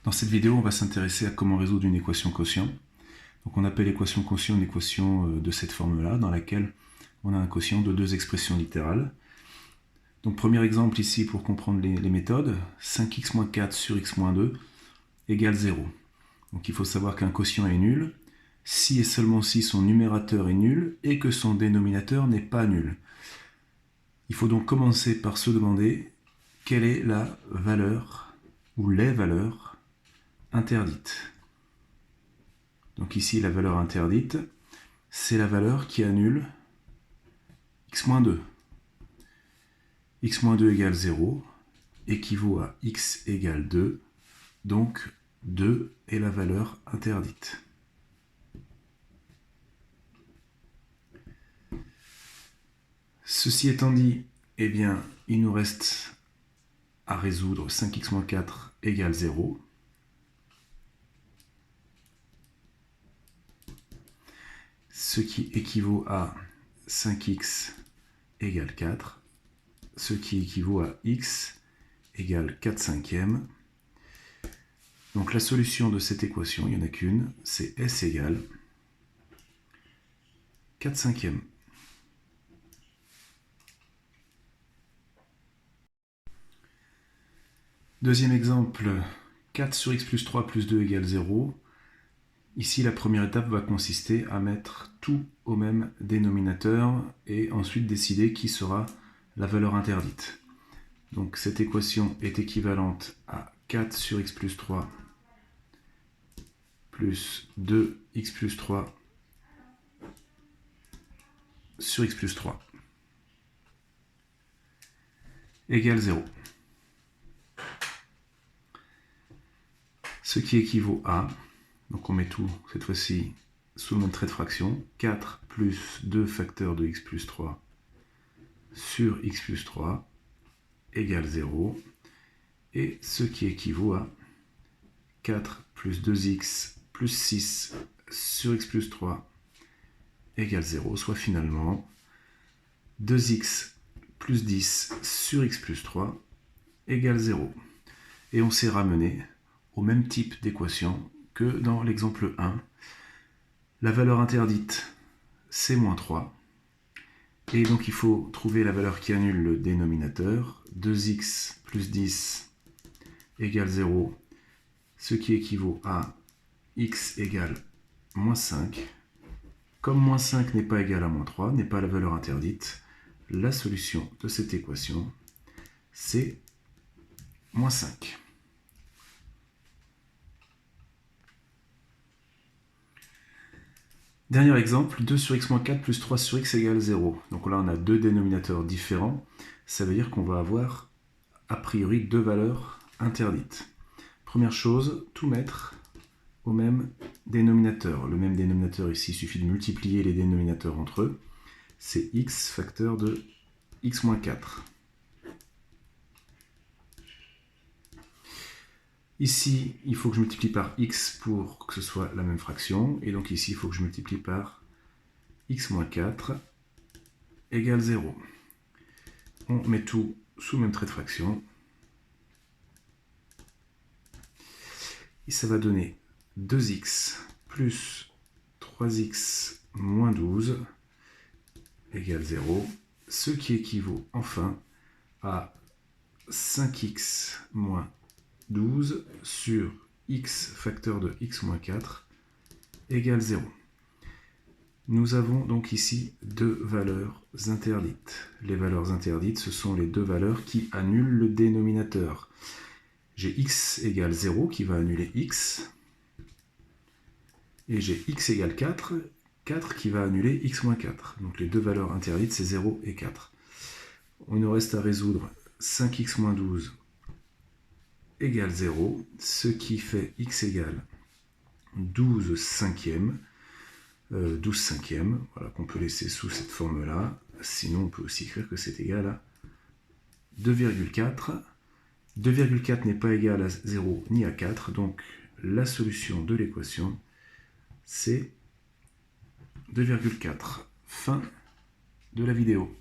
Dans cette vidéo, on va s'intéresser à comment résoudre une équation quotient. Donc on appelle l'équation quotient une équation de cette forme-là, dans laquelle on a un quotient de deux expressions littérales. Donc premier exemple ici pour comprendre les méthodes, 5x moins 4 sur x moins 2 égale 0. Donc il faut savoir qu'un quotient est nul si et seulement si son numérateur est nul et que son dénominateur n'est pas nul. Il faut donc commencer par se demander quelle est la valeur ou les valeurs interdites. Donc ici la valeur interdite, c'est la valeur qui annule x-2. x-2 égale 0 équivaut à x égale 2, donc 2 est la valeur interdite. Ceci étant dit, eh bien, il nous reste à résoudre 5x moins 4 égale 0. Ce qui équivaut à 5x égale 4, ce qui équivaut à x égale 4 cinquièmes. Donc la solution de cette équation, il n'y en a qu'une, c'est s égale 4 cinquièmes. Deuxième exemple, 4 sur x plus 3 plus 2 égale 0. Ici, la première étape va consister à mettre tout au même dénominateur et ensuite décider qui sera la valeur interdite. Donc cette équation est équivalente à 4 sur x plus 3 plus 2x plus 3 sur x plus 3 égale 0. Ce qui équivaut à, donc on met tout cette fois-ci sous le même trait de fraction, 4 plus 2 facteurs de x plus 3 sur x plus 3 égale 0, et ce qui équivaut à 4 plus 2x plus 6 sur x plus 3 égale 0, soit finalement 2x plus 10 sur x plus 3 égale 0. Et on s'est ramené au même type d'équation que dans l'exemple 1. La valeur interdite, c'est moins 3. Et donc il faut trouver la valeur qui annule le dénominateur. 2x plus 10 égale 0, ce qui équivaut à x égale moins 5. Comme moins 5 n'est pas égal à moins 3, n'est pas la valeur interdite, la solution de cette équation, c'est moins 5. Dernier exemple, 2 sur x moins 4 plus 3 sur x égale 0. Donc là, on a deux dénominateurs différents. Ça veut dire qu'on va avoir, a priori, deux valeurs interdites. Première chose, tout mettre au même dénominateur. Le même dénominateur ici, il suffit de multiplier les dénominateurs entre eux. C'est x facteur de x moins 4. Ici, il faut que je multiplie par x pour que ce soit la même fraction. Et donc ici, il faut que je multiplie par x moins 4 égale 0. On met tout sous le même trait de fraction. Et ça va donner 2x plus 3x moins 12 égale 0. Ce qui équivaut enfin à 5x moins 12 sur x facteur de x moins 4 égale 0. Nous avons donc ici deux valeurs interdites. Les valeurs interdites, ce sont les deux valeurs qui annulent le dénominateur. J'ai x égale 0 qui va annuler x, et j'ai x égale 4, 4 qui va annuler x moins 4. Donc les deux valeurs interdites, c'est 0 et 4. On nous reste à résoudre 5x moins 12 égale 0, ce qui fait x égale 12 cinquièmes, 12 cinquièmes, voilà, qu'on peut laisser sous cette forme-là. Sinon, on peut aussi écrire que c'est égal à 2,4. 2,4 n'est pas égal à 0 ni à 4, donc la solution de l'équation, c'est 2,4. Fin de la vidéo.